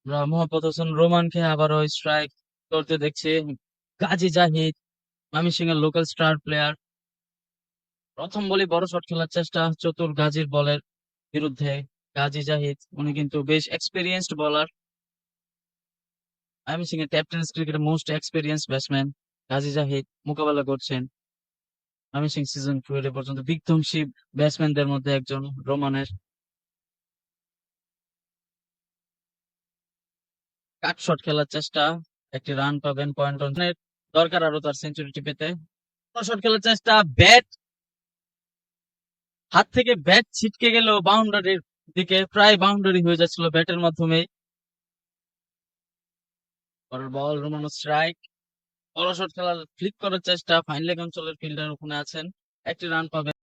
আমরা মোহাম্মদ হোসেন রোমানকে আবারও স্ট্রাইক করতে দেখছি। গাজী জাহিদ ময়মনসিংহ এর লোকাল স্টার প্লেয়ার, প্রথম বলেই বড় শট খেলার চেষ্টা চতুর গাজীর বলের বিরুদ্ধে। গাজী জাহিদ উনি কিন্তু বেশ এক্সপিরিয়েন্সড বোলার, ময়মনসিংহ এর ক্যাপ্টেন্স ক্রিকেটের most experience batsman Gazi Zahid মোকাবেলা করছেন ময়মনসিংহ সিজন 2 এর এ পর্যন্ত বিধ্বংসী ব্যাটসম্যানদের মধ্যে একজন রোমানের। কাট শট খেলার চেষ্টা, একটি রান পাবেন পয়েন্ট দরকার আরো তার সেঞ্চুরিটি পেতে। শট খেলার চেষ্টা, ব্যাট হাত থেকে ব্যাট ছিটকে গেল বাউন্ডারির দিকে, প্রায় বাউন্ডারি হয়ে যাচ্ছিল ব্যাটের মাধ্যমে। পরের বল রোমানো স্ট্রাইক, বড় শট খেলার ফ্লিক করার চেষ্টা, ফাইন লেগ অঞ্চলের ফিল্ডার ওখানে আছেন, একটি রান পাবেন।